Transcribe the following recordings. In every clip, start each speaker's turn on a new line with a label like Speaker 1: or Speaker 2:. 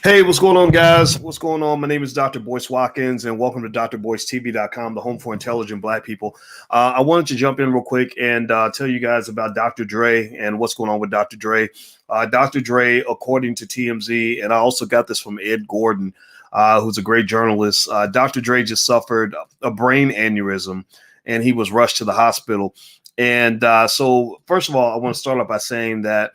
Speaker 1: Hey, what's going on, guys? What's going on? My name is Dr. Boyce Watkins, and welcome to drboycetv.com, the home for intelligent Black people. I wanted to jump in real quick and tell you guys about Dr. Dre and what's going on with Dr. Dre. Dr. Dre, according to TMZ, and I also got this from Ed Gordon, who's a great journalist. Dr. Dre just suffered a brain aneurysm, and he was rushed to the hospital. And so, first of all, I want to start off by saying that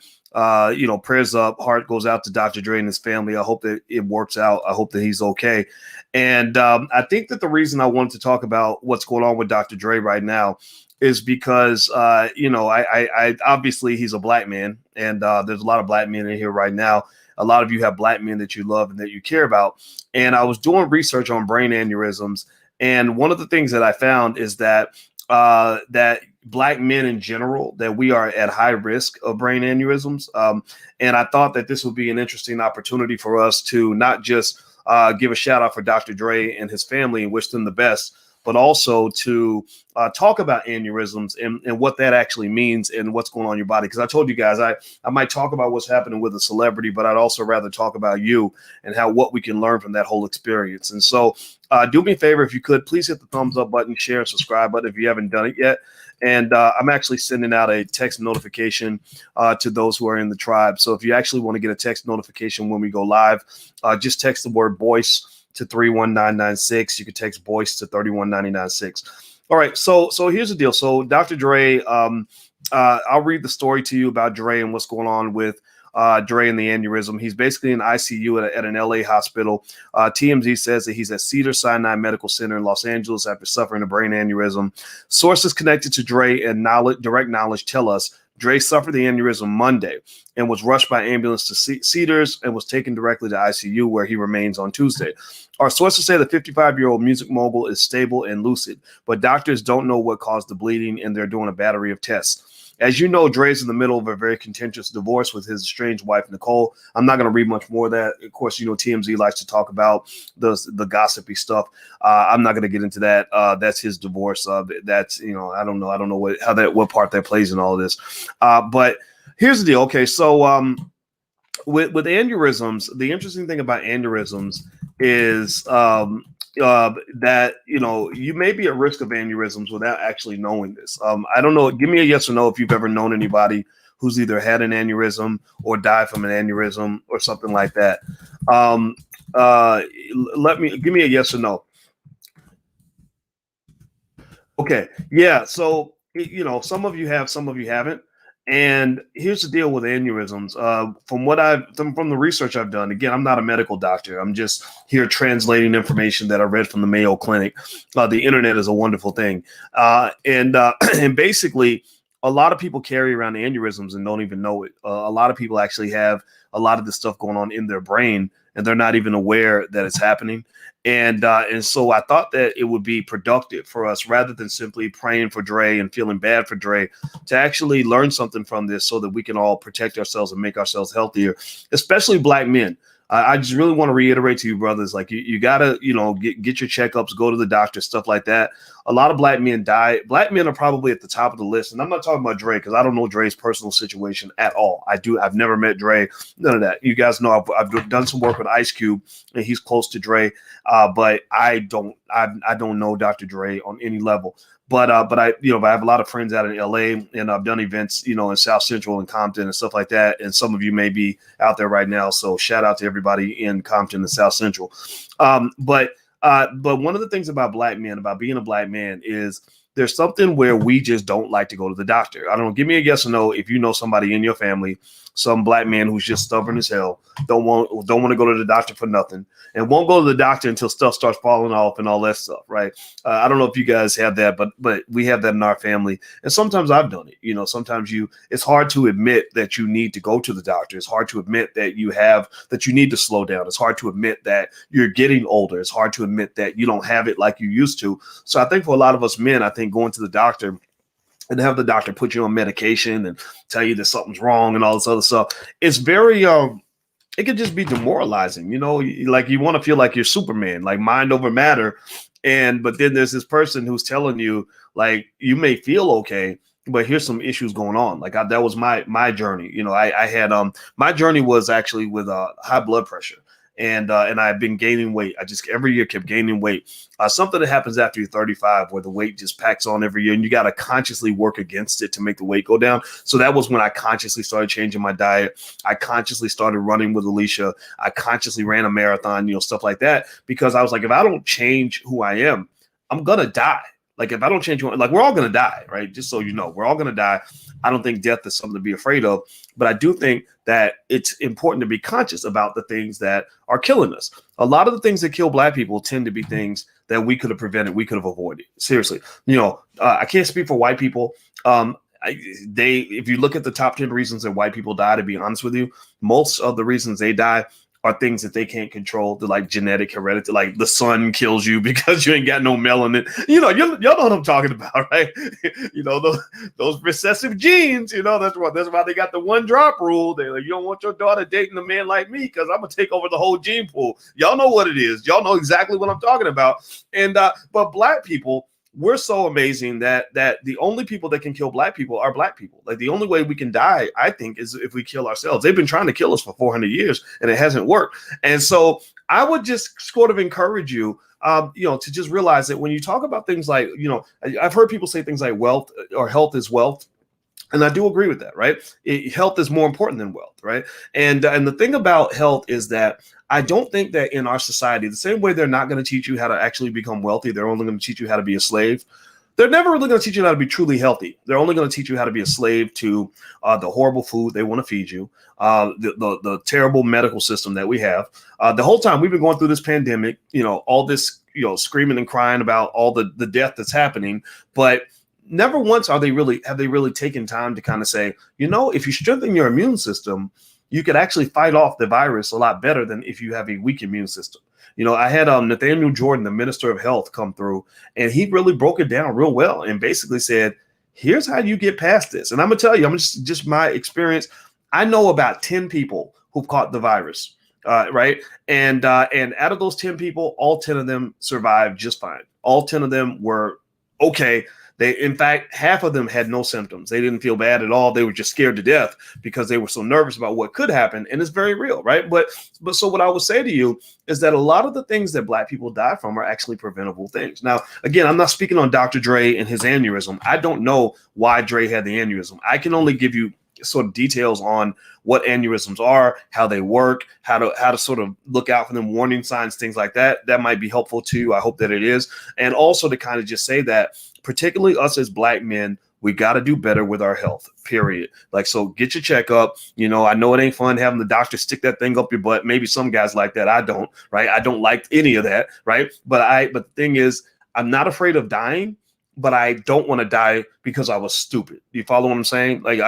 Speaker 1: prayers up, heart goes out to Dr. Dre and his family. I hope that it works out. I hope that he's okay. And I think that the reason I wanted to talk about what's going on with Dr. Dre right now is because, I obviously he's a Black man, and there's a lot of Black men in here right now. A lot of you have Black men that you love and that you care about. And I was doing research on brain aneurysms. And one of the things that I found is that Black men in general, that we are at high risk of brain aneurysms. And I thought that this would be an interesting opportunity for us to not just give a shout out for Dr. Dre and his family and wish them the best, but also to talk about aneurysms and what that actually means and what's going on in your body. Because I told you guys, I might talk about what's happening with a celebrity, but I'd also rather talk about you and what we can learn from that whole experience. And so do me a favor, if you could, please hit the thumbs up button, share, and subscribe button if you haven't done it yet. And I'm actually sending out a text notification to those who are in the tribe. So if you actually want to get a text notification when we go live, just text the word Boyce to 31996. You can text Boyce to 31996. All right. So here's the deal. So Dr. Dre, I'll read the story to you about Dre and what's going on with Dre and the aneurysm. He's basically in ICU at an LA hospital. TMZ says that he's at Cedars-Sinai Medical Center in Los Angeles after suffering a brain aneurysm. Sources connected to Dre and direct knowledge tell us Dre suffered the aneurysm Monday and was rushed by ambulance to Cedars and was taken directly to ICU, where he remains on Tuesday. Our sources say the 55-year-old music mogul is stable and lucid, but doctors don't know what caused the bleeding, and they're doing a battery of tests. As you know, Dre's in the middle of a very contentious divorce with his estranged wife, Nicole. I'm not going to read much more of that. Of course, TMZ likes to talk about the gossipy stuff. I'm not going to get into that. That's his divorce. That's, I don't know what part that plays in all of this. But here's the deal. Okay, so with aneurysms, the interesting thing about aneurysms is that you may be at risk of aneurysms without actually knowing this. I don't know. Give me a yes or no if you've ever known anybody who's either had an aneurysm or died from an aneurysm or something like that. Give me a yes or no. Okay, yeah. So some of you have, some of you haven't. And here's the deal with aneurysms. From the research I've done, again, I'm not a medical doctor. I'm just here translating information that I read from the Mayo Clinic. The internet is a wonderful thing. And basically, a lot of people carry around aneurysms and don't even know it. A lot of people actually have a lot of this stuff going on in their brain, and they're not even aware that it's happening. And so I thought that it would be productive for us, rather than simply praying for Dre and feeling bad for Dre, to actually learn something from this so that we can all protect ourselves and make ourselves healthier, especially Black men. I just really want to reiterate to you, brothers, like you gotta, get your checkups, go to the doctor, stuff like that. A lot of Black men die. Black men are probably at the top of the list. And I'm not talking about Dre, because I don't know Dre's personal situation at all. I've never met Dre, none of that. You guys know I've done some work with Ice Cube, and he's close to Dre. But I don't know Dr. Dre on any level. But I have a lot of friends out in LA, and I've done events, in South Central and Compton and stuff like that. And some of you may be out there right now. So shout out to everybody in Compton and South Central. But one of the things about Black men, about being a Black man, is there's something where we just don't like to go to the doctor. I don't know. Give me a yes or no if you know somebody in your family, some Black man who's just stubborn as hell, don't want to go to the doctor for nothing, and won't go to the doctor until stuff starts falling off and all that stuff, right? I don't know if you guys have that, but we have that in our family. And sometimes I've done it. Sometimes it's hard to admit that you need to go to the doctor. It's hard to admit that you need to slow down. It's hard to admit that you're getting older. It's hard to admit that you don't have it like you used to. So I think for a lot of us men, I think going to the doctor and have the doctor put you on medication and tell you that something's wrong and all this other stuff, it's very it could just be demoralizing. Like you want to feel like you're Superman, like mind over matter. But then there's this person who's telling you, like, you may feel okay, but here's some issues going on. Like that was my journey. You know, I had my journey was actually with high blood pressure. And I've been gaining weight. I just every year kept gaining weight. Something that happens after you're 35, where the weight just packs on every year, and you got to consciously work against it to make the weight go down. So that was when I consciously started changing my diet. I consciously started running with Alicia. I consciously ran a marathon, you know, stuff like that, because I was like, if I don't change who I am, I'm gonna die. Like if I don't change, like we're all gonna die, right? Just so you know, we're all gonna die. I don't think death is something to be afraid of, but I do think that it's important to be conscious about the things that are killing us. A lot of the things that kill Black people tend to be things that we could have prevented, we could have avoided. Seriously, you know, I can't speak for white people. If you look at the top 10 reasons that white people die, to be honest with you, most of the reasons they die are things that they can't control. They're like genetic heredity, like the sun kills you because you ain't got no melanin. You know, y'all know what I'm talking about, right? You know, those recessive genes, you know, that's why they got the 1 drop rule. They're like, you don't want your daughter dating a man like me because I'm gonna take over the whole gene pool. Y'all know what it is. Y'all know exactly what I'm talking about. And but Black people, we're so amazing that the only people that can kill Black people are Black people. Like the only way we can die, I think, is if we kill ourselves. They've been trying to kill us for 400 years and it hasn't worked. And so I would just sort of encourage you, you know, to just realize that when you talk about things like, you know, I've heard people say things like wealth or health is wealth. And I do agree with that, right? Health is more important than wealth, right? And the thing about health is that I don't think that in our society, the same way they're not going to teach you how to actually become wealthy, they're only going to teach you how to be a slave. They're never really going to teach you how to be truly healthy. They're only going to teach you how to be a slave to the horrible food they want to feed you, the terrible medical system that we have. The whole time we've been going through this pandemic, you know, all this, you know, screaming and crying about all the death that's happening, but never once have they really taken time to kind of say, you know, if you strengthen your immune system, you could actually fight off the virus a lot better than if you have a weak immune system. You know, I had Nathaniel Jordan, the Minister of Health, come through, and he really broke it down real well and basically said, here's how you get past this. And I'm gonna tell you, I'm just my experience. I know about 10 people who've caught the virus, right? And out of those 10 people, all 10 of them survived just fine. All 10 of them were okay. In fact, half of them had no symptoms. They didn't feel bad at all. They were just scared to death because they were so nervous about what could happen. And it's very real, right? But so what I would say to you is that a lot of the things that Black people die from are actually preventable things. Now, again, I'm not speaking on Dr. Dre and his aneurysm. I don't know why Dre had the aneurysm. I can only give you sort of details on what aneurysms are, how they work, how to sort of look out for them, warning signs, things like that. That might be helpful to you. I hope that it is. And also to kind of just say that, particularly us as Black men, we got to do better with our health, period. Like, so get your checkup. You know, I know it ain't fun having the doctor stick that thing up your butt. Maybe some guys like that. I don't, right? I don't like any of that, right? But the thing is, I'm not afraid of dying, but I don't want to die because I was stupid. You follow what I'm saying? Like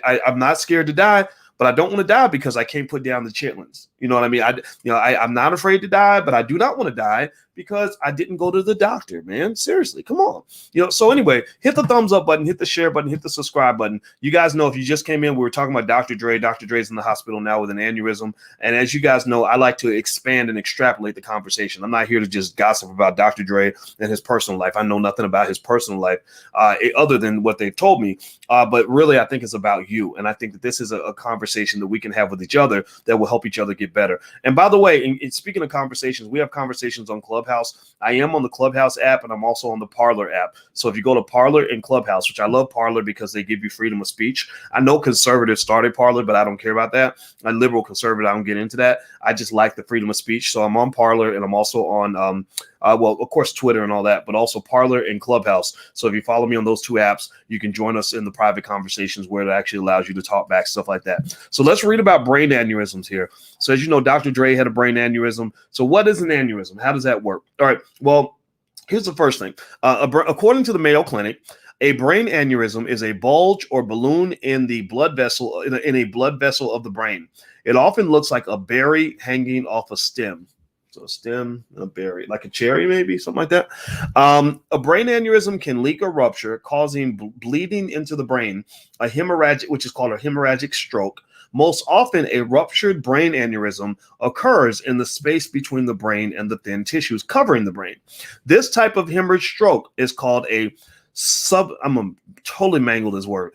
Speaker 1: I'm not scared to die, but I don't want to die because I can't put down the chitlins. You know what I mean? I'm not afraid to die, but I do not want to die because I didn't go to the doctor, man. Seriously, come on. You know, so anyway, hit the thumbs up button, hit the share button, hit the subscribe button. You guys know, if you just came in, we were talking about Dr. Dre. Dr. Dre's in the hospital now with an aneurysm. And as you guys know, I like to expand and extrapolate the conversation. I'm not here to just gossip about Dr. Dre and his personal life. I know nothing about his personal life other than what they've told me. But really, I think it's about you. And I think that this is a conversation that we can have with each other that will help each other get better. And by the way, in speaking of conversations, we have conversations on Clubhouse. I am on the Clubhouse app, and I'm also on the Parler app. So if you go to Parler and Clubhouse, which I love Parler because they give you freedom of speech. I know conservatives started Parler, but I don't care about that. I'm liberal conservative. I don't get into that. I just like the freedom of speech. So I'm on Parler, and I'm also on well, of course, Twitter and all that, but also Parler and Clubhouse. So if you follow me on those two apps, you can join us in the private conversations where it actually allows you to talk back, stuff like that. So let's read about brain aneurysms here. So as you know, Dr. Dre had a brain aneurysm. So what is an aneurysm? How does that work? All right. Well, here's the first thing. According to the Mayo Clinic, a brain aneurysm is a bulge or balloon in the blood vessel in a blood vessel of the brain. It often looks like a berry hanging off a stem. So a stem, a berry, like a cherry, maybe something like that. A brain aneurysm can leak or rupture, causing bleeding into the brain, which is called a hemorrhagic stroke. Most often, a ruptured brain aneurysm occurs in the space between the brain and the thin tissues covering the brain. This type of hemorrhage stroke is called a I'm gonna totally mangle this word.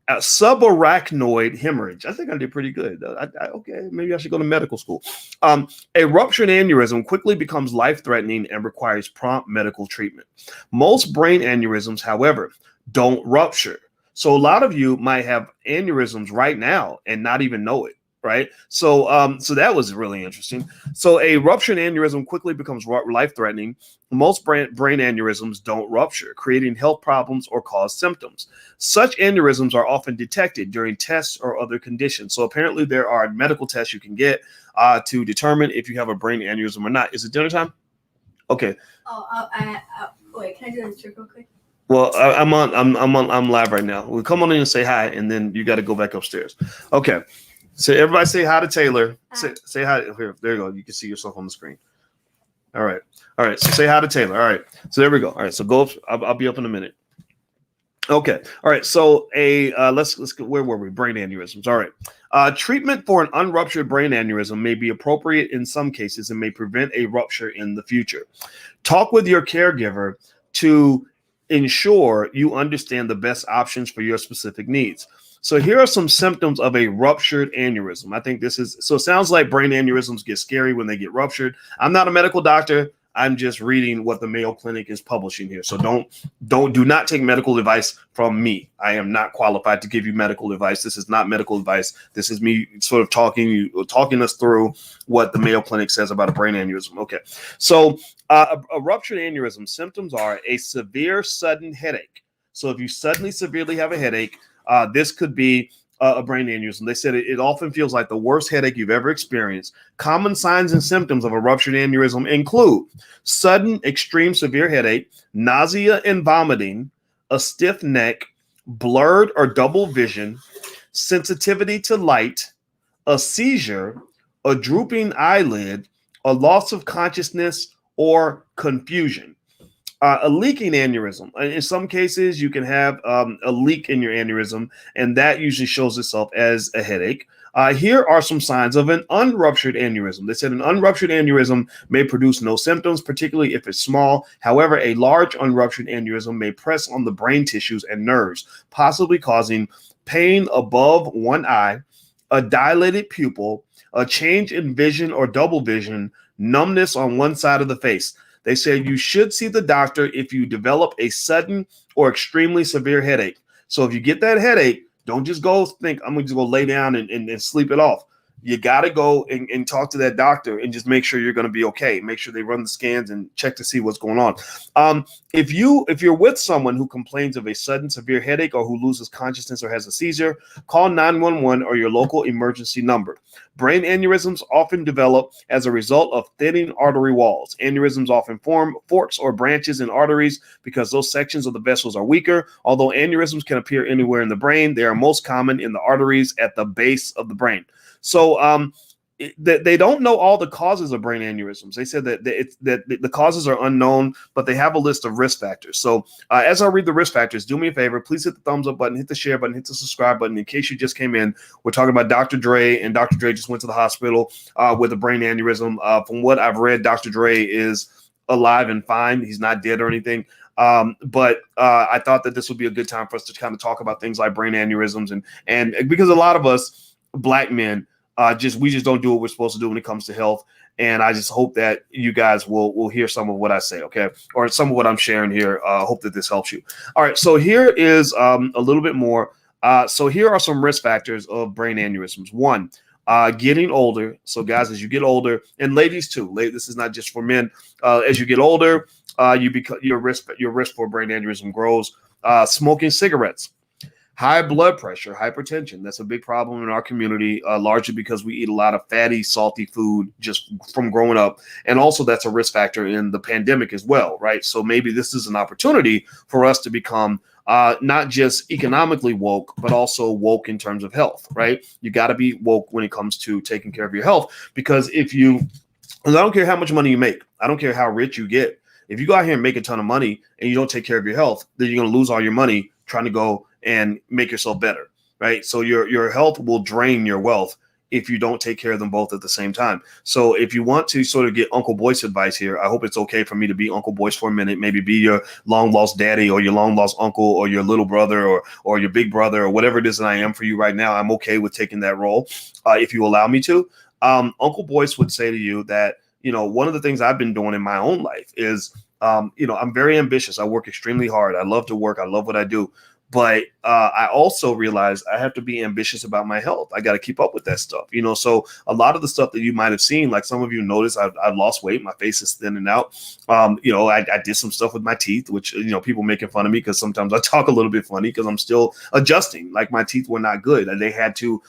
Speaker 1: Subarachnoid hemorrhage. I think I did pretty good. Okay, maybe I should go to medical school. A ruptured aneurysm quickly becomes life-threatening and requires prompt medical treatment. Most brain aneurysms, however, don't rupture. So a lot of you might have aneurysms right now and not even know it. Right. So that was really interesting. So a ruptured aneurysm quickly becomes life-threatening. Most brain aneurysms don't rupture, creating health problems or cause symptoms. Such aneurysms are often detected during tests or other conditions. So apparently there are medical tests you can get to determine if you have a brain aneurysm or not. Is it dinner time? Okay.
Speaker 2: Oh, wait, can I do this trick real quick?
Speaker 1: Well, I'm live right now. We'll come on in and say hi, and then you got to go back upstairs. Okay. So everybody say hi to Taylor. Say hi. Here, there you go. You can see yourself on the screen. All right. So say hi to Taylor. All right. So there we go. All right. So go up. I'll be up in a minute. Okay. All right. So let's go. Where were we? Brain aneurysms. All right. Treatment for an unruptured brain aneurysm may be appropriate in some cases and may prevent a rupture in the future. Talk with your caregiver to ensure you understand the best options for your specific needs. So here are some symptoms of a ruptured aneurysm. I think this is, so it sounds like brain aneurysms get scary when they get ruptured. I'm not a medical doctor. I'm just reading what the Mayo Clinic is publishing here. So do not take medical advice from me. I am not qualified to give you medical advice. This is not medical advice. This is me sort of talking us through what the Mayo Clinic says about a brain aneurysm. Okay. So a ruptured aneurysm symptoms are a severe sudden headache. So if you suddenly severely have a headache, this could be a brain aneurysm. They said it often feels like the worst headache you've ever experienced. Common signs and symptoms of a ruptured aneurysm include sudden, extreme severe headache, nausea and vomiting, a stiff neck, blurred or double vision, sensitivity to light, a seizure, a drooping eyelid, a loss of consciousness, or confusion. A leaking aneurysm. In some cases, you can have a leak in your aneurysm, and that usually shows itself as a headache. Here are some signs of an unruptured aneurysm. They said an unruptured aneurysm may produce no symptoms, particularly if it's small. However, a large unruptured aneurysm may press on the brain tissues and nerves, possibly causing pain above one eye, a dilated pupil, a change in vision or double vision, numbness on one side of the face. They say you should see the doctor if you develop a sudden or extremely severe headache. So if you get that headache, don't just go think, I'm going to just go lay down and sleep it off. You got to go and talk to that doctor and just make sure you're going to be okay. Make sure they run the scans and check to see what's going on. If you're with someone who complains of a sudden severe headache or who loses consciousness or has a seizure, call 911 or your local emergency number. Brain aneurysms often develop as a result of thinning artery walls. Aneurysms often form forks or branches in arteries because those sections of the vessels are weaker. Although aneurysms can appear anywhere in the brain, they are most common in the arteries at the base of the brain. So they don't know all the causes of brain aneurysms. They said that the causes are unknown, but they have a list of risk factors. So as I read the risk factors, do me a favor, please hit the thumbs up button, hit the share button, hit the subscribe button. In case you just came in, we're talking about Dr. Dre, and Dr. Dre just went to the hospital with a brain aneurysm. From what I've read, Dr. Dre is alive and fine. He's not dead or anything. But I thought that this would be a good time for us to kind of talk about things like brain aneurysms and because a lot of us Black men, we just don't do what we're supposed to do when it comes to health. And I just hope that you guys will hear some of what I say, okay? Or some of what I'm sharing here. Hope that this helps you. All right, so here is a little bit more. So here are some risk factors of brain aneurysms. One, getting older. So guys, as you get older, and ladies too, this is not just for men. As you get older, your risk for brain aneurysm grows. Smoking cigarettes. High blood pressure, hypertension. That's a big problem in our community, largely because we eat a lot of fatty, salty food just from growing up. And also that's a risk factor in the pandemic as well, right? So maybe this is an opportunity for us to become not just economically woke, but also woke in terms of health, right? You got to be woke when it comes to taking care of your health, because I don't care how much money you make. I don't care how rich you get. If you go out here and make a ton of money and you don't take care of your health, then you're going to lose all your money trying to go and make yourself better, right? So your health will drain your wealth if you don't take care of them both at the same time. So if you want to sort of get Uncle Boyce advice here, I hope it's okay for me to be Uncle Boyce for a minute, maybe be your long lost daddy or your long lost uncle or your little brother or your big brother or whatever it is that I am for you right now. I'm okay with taking that role if you allow me to. Uncle Boyce would say to you that, one of the things I've been doing in my own life is, I'm very ambitious. I work extremely hard. I love to work. I love what I do. But I also realize I have to be ambitious about my health. I got to keep up with that stuff, so a lot of the stuff that you might have seen, like some of you noticed, I've lost weight. My face is thinning out. I did some stuff with my teeth, which, people making fun of me because sometimes I talk a little bit funny because I'm still adjusting. Like my teeth were not good. And they had to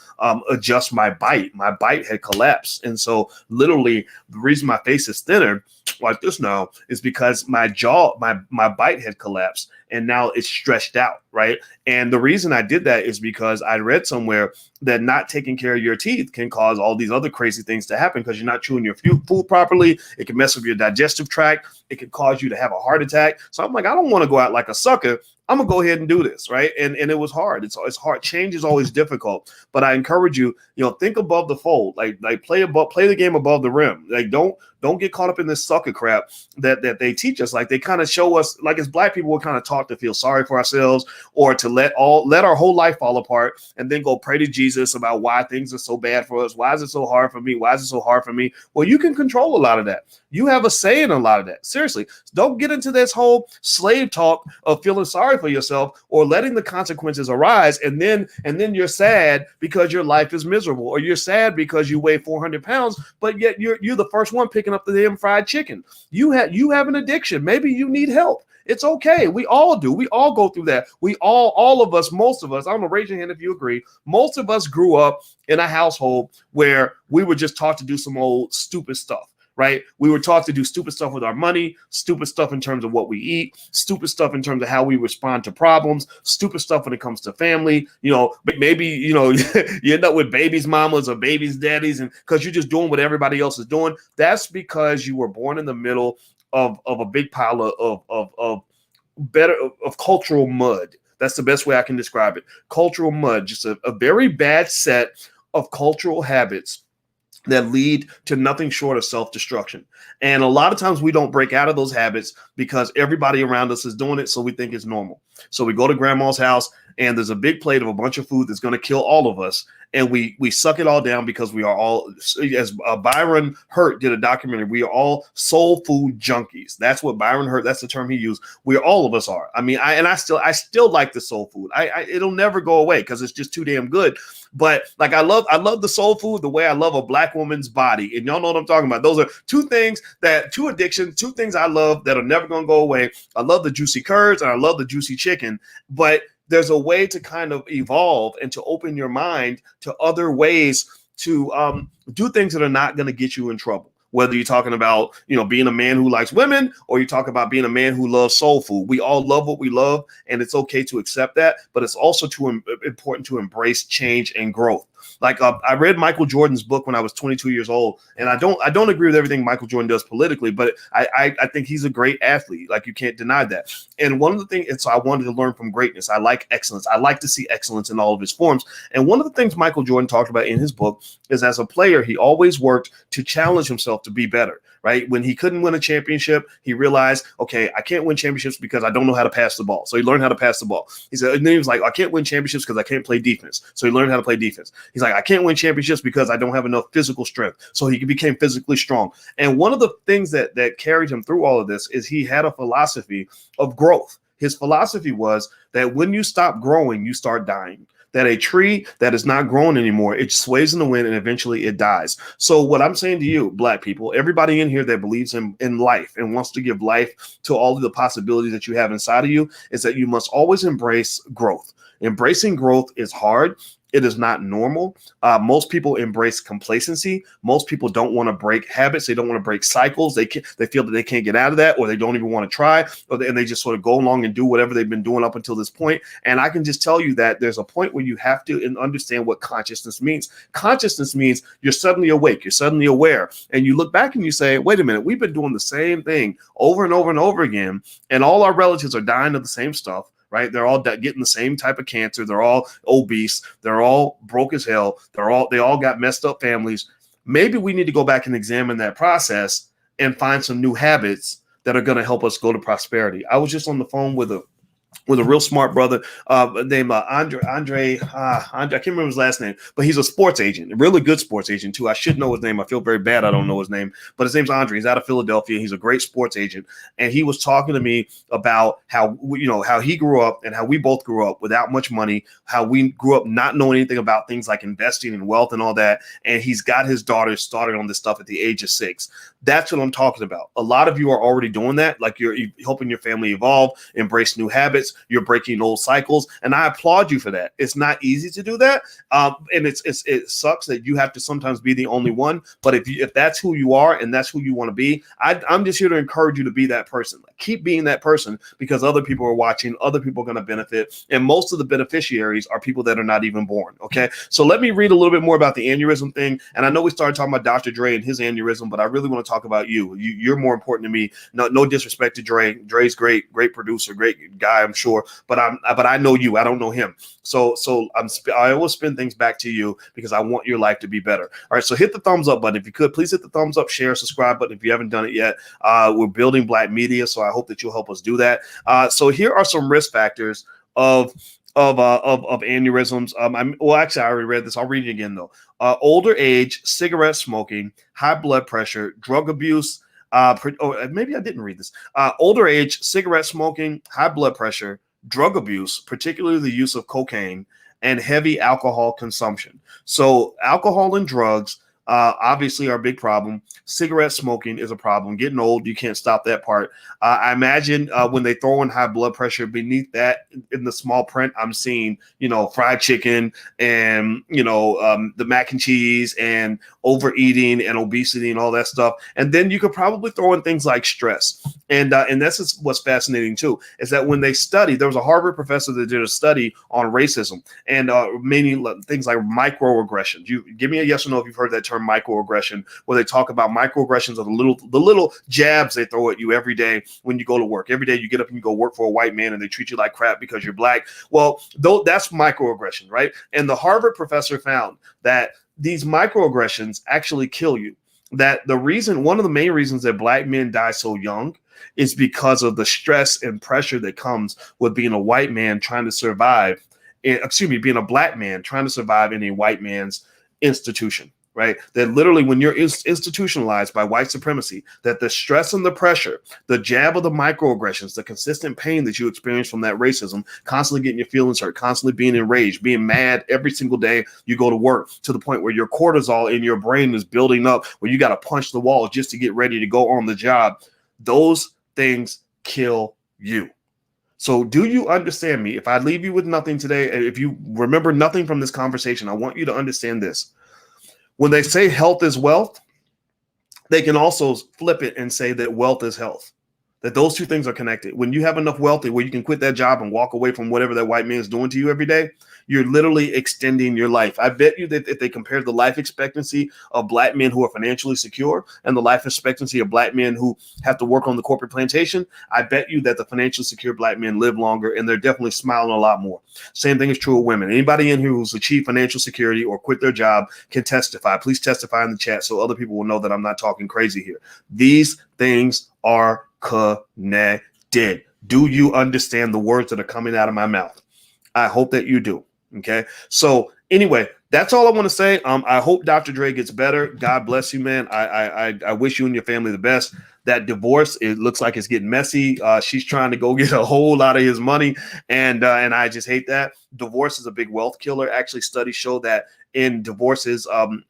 Speaker 1: adjust my bite. My bite had collapsed. And so literally the reason my face is thinner like this now is because my jaw, my bite had collapsed. And now it's stretched out, right? And the reason I did that is because I read somewhere that not taking care of your teeth can cause all these other crazy things to happen because you're not chewing your food properly. It can mess with your digestive tract. It can cause you to have a heart attack. So I'm like, I don't want to go out like a sucker. I'm gonna go ahead and do this, right? And it was hard. It's hard. Change is always difficult, but I encourage you, think above the fold, like play the game above the rim. Like don't get caught up in this sucker crap that they teach us. Like they kind of show us, like as Black people, we're kind of taught to feel sorry for ourselves or to let our whole life fall apart and then go pray to Jesus about why things are so bad for us. Why is it so hard for me? Why is it so hard for me? Well, you can control a lot of that. You have a say in a lot of that. Seriously, don't get into this whole slave talk of feeling sorry for yourself or letting the consequences arise. And then you're sad because your life is miserable, or you're sad because you weigh 400 pounds, but yet you're the first one picking up the damn fried chicken. You have an addiction. Maybe you need help. It's okay. We all do. We all go through that. All of us, most of us, I don't know, raise your hand if you agree. Most of us grew up in a household where we were just taught to do some old stupid stuff. Right? We were taught to do stupid stuff with our money, stupid stuff in terms of what we eat, stupid stuff in terms of how we respond to problems, stupid stuff when it comes to family. Maybe, you end up with babies' mamas or babies' daddies, and because you're just doing what everybody else is doing. That's because you were born in the middle of a big pile of cultural mud. That's the best way I can describe it. Cultural mud, just a very bad set of cultural habits that lead to nothing short of self-destruction. And a lot of times we don't break out of those habits because everybody around us is doing it, so we think it's normal. So we go to grandma's house and there's a big plate of a bunch of food that's going to kill all of us. And we suck it all down because we are all, as Byron Hurt did a documentary, we are all soul food junkies. That's what Byron Hurt, that's the term he used. All of us are. I mean, I still like the soul food. It'll never go away because it's just too damn good. But like I love the soul food the way I love a Black woman's body. And y'all know what I'm talking about. Those are two addictions, two things I love that are never going to go away. I love the juicy curds and I love the juicy chicken, but there's a way to kind of evolve and to open your mind to other ways to do things that are not going to get you in trouble. Whether you're talking about, being a man who likes women, or you're talking about being a man who loves soul food. We all love what we love, and it's okay to accept that. But it's also important to embrace change and growth. Like I read Michael Jordan's book when I was 22 years old, and I don't agree with everything Michael Jordan does politically, but I think he's a great athlete. Like you can't deny that. And one of the things, and so I wanted to learn from greatness. I like excellence. I like to see excellence in all of its forms. And one of the things Michael Jordan talked about in his book is, as a player, he always worked to challenge himself to be better. Right? When he couldn't win a championship, he realized, okay, I can't win championships because I don't know how to pass the ball. So he learned how to pass the ball. He said, and then he was like, I can't win championships because I can't play defense. So he learned how to play defense. He's like, I can't win championships because I don't have enough physical strength. So he became physically strong. And one of the things that carried him through all of this is he had a philosophy of growth. His philosophy was that when you stop growing, you start dying. That a tree that is not growing anymore, it sways in the wind and eventually it dies. So what I'm saying to you, Black people, everybody in here that believes in life and wants to give life to all of the possibilities that you have inside of you, is that you must always embrace growth. Embracing growth is hard. It is not normal. Most people embrace complacency. Most people don't want to break habits. They don't want to break cycles. They feel that they can't get out of that, or they don't even want to try, and they just sort of go along and do whatever they've been doing up until this point. And I can just tell you that there's a point where you have to understand what consciousness means. Consciousness means you're suddenly awake. You're suddenly aware. And you look back and you say, wait a minute, we've been doing the same thing over and over and over again, and all our relatives are dying of the same stuff. right? They're all getting the same type of cancer. They're all obese. They're all broke as hell. They all got messed up families. Maybe we need to go back and examine that process and find some new habits that are going to help us go to prosperity. I was just on the phone with a real smart brother named Andre. I can't remember his last name, but he's a sports agent, a really good sports agent too. I should know his name. I feel very bad I don't know his name, but his name's Andre. He's out of Philadelphia. He's a great sports agent, and he was talking to me about how he grew up and how we both grew up without much money, how we grew up not knowing anything about things like investing and wealth and all that. And he's got his daughter started on this stuff at the age of 6. That's what I'm talking about. A lot of you are already doing that. Like you're helping your family evolve, embrace new habits. You're breaking old cycles, and I applaud you for that. It's not easy to do that, and it sucks that you have to sometimes be the only one. But if that's who you are and that's who you want to be, I'm just here to encourage you to be that person. Like, keep being that person, because other people are watching. Other people are going to benefit, and most of the beneficiaries are people that are not even born. Okay, so let me read a little bit more about the aneurysm thing. And I know we started talking about Dr. Dre and his aneurysm, but I really want to talk about you. You're more important to me. No disrespect to Dre. Dre's great producer, great guy, I'm sure. But I know you. I don't know him. So I always spin things back to you because I want your life to be better. All right. So hit the thumbs up button if you could. Please hit the thumbs up, share, subscribe button if you haven't done it yet. We're building Black media, so I hope that you'll help us do that. So here are some risk factors of aneurysms. Actually, I already read this. I'll read it again though. Older age, cigarette smoking, high blood pressure, drug abuse. Maybe I didn't read this. Older age, cigarette smoking, high blood pressure, drug abuse, particularly the use of cocaine, and heavy alcohol consumption. So alcohol and drugs obviously are a big problem. Cigarette smoking is a problem. Getting old, you can't stop that part. I imagine when they throw in high blood pressure, beneath that in the small print, I'm seeing, fried chicken and, the mac and cheese and overeating and obesity and all that stuff. And then you could probably throw in things like stress. And this is what's fascinating too, is that when they study, there was a Harvard professor that did a study on racism and many things like microaggressions. You give me a yes or no if you've heard that term, microaggression, where they talk about microaggressions are the little jabs they throw at you every day when you go to work. Every day you get up and you go work for a white man and they treat you like crap because you're black. Well, that's microaggression, right? And the Harvard professor found that these microaggressions actually kill you. That one of the main reasons that black men die so young is because of the stress and pressure that comes with being a white man trying to survive. Being a black man trying to survive in a white man's institution. Right? That literally when you're institutionalized by white supremacy, that the stress and the pressure, the jab of the microaggressions, the consistent pain that you experience from that racism, constantly getting your feelings hurt, constantly being enraged, being mad every single day you go to work, to the point where your cortisol in your brain is building up, where you got to punch the wall just to get ready to go on the job. Those things kill you. So do you understand me? If I leave you with nothing today, and if you remember nothing from this conversation, I want you to understand this. When they say health is wealth, they can also flip it and say that wealth is health, that those two things are connected. When you have enough wealth where you can quit that job and walk away from whatever that white man is doing to you every day, you're literally extending your life. I bet you that if they compare the life expectancy of black men who are financially secure and the life expectancy of black men who have to work on the corporate plantation, I bet you that the financially secure black men live longer and they're definitely smiling a lot more. Same thing is true of women. Anybody in here who's achieved financial security or quit their job can testify. Please testify in the chat so other people will know that I'm not talking crazy here. These things are connected. Do you understand the words that are coming out of my mouth? I hope that you do. Okay. So anyway, that's all I want to say. I hope Dr. Dre gets better. God bless you, man. I wish you and your family the best. That divorce, it looks like it's getting messy. She's trying to go get a whole lot of his money. And I just hate that. Divorce is a big wealth killer. Actually, studies show that in divorces,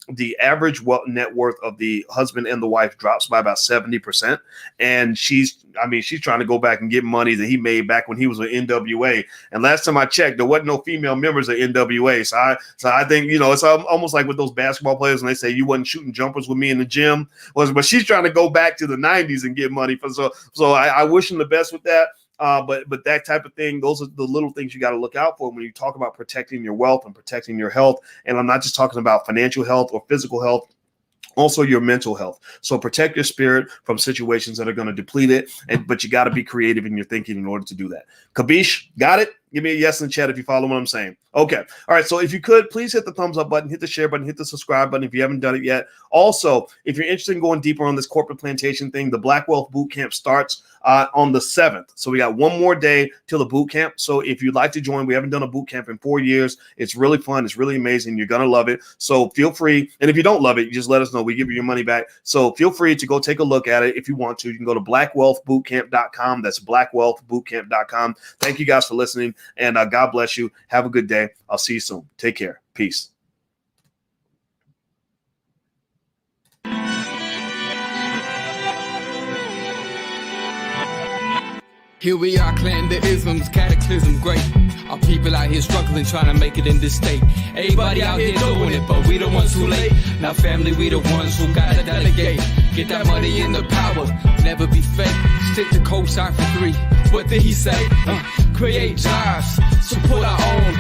Speaker 1: the average net worth of the husband and the wife drops by about 70%. And she's trying to go back and get money that he made back when he was with NWA. And last time I checked, there wasn't no female members of NWA. So I think, it's almost like with those basketball players when they say you wasn't shooting jumpers with me in the gym. But she's trying to go back to the 90s and get money. So I wish him the best with that. But that type of thing, those are the little things you got to look out for when you talk about protecting your wealth and protecting your health. And I'm not just talking about financial health or physical health also your mental health. So protect your spirit from situations that are going to deplete it, but you got to be creative in your thinking in order to do that. Kabish, got it? Give me a yes in the chat if you follow what I'm saying. Okay. All right. So if you could, please hit the thumbs up button, hit the share button, hit the subscribe button if you haven't done it yet. Also, if you're interested in going deeper on this corporate plantation thing, the Black Wealth Bootcamp starts on the 7th. So we got one more day till the boot camp. So if you'd like to join, we haven't done a boot camp in 4 years. It's really fun. It's really amazing. You're going to love it. So feel free. And if you don't love it, you just let us know. We give you your money back. So feel free to go take a look at it if you want to. You can go to blackwealthbootcamp.com. That's blackwealthbootcamp.com. Thank you guys for listening. And God bless you. Have a good day. I'll see you soon. Take care. Peace.
Speaker 3: Here we are, clan the isms, cataclysm great. Our people out here struggling, trying to make it in this state. Everybody out here doing it, but we the ones too late. Now family, we the ones who gotta delegate. Get that money in the power, never be fake. Stick to cosign for 3. What did he say? Create jobs, support our own.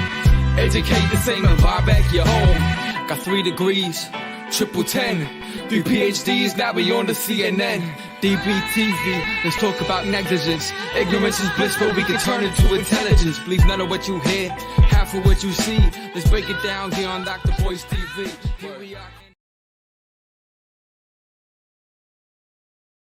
Speaker 3: Educate the same and buy back your home. Got 3 degrees, triple 10. 3 PhDs, now we on the CNN. DBTV, let's talk about negligence. Ignorance is bliss, but we can turn it to intelligence. Believe none of what you hear, half of what you see. Let's break it down here on Dr. Boy's TV.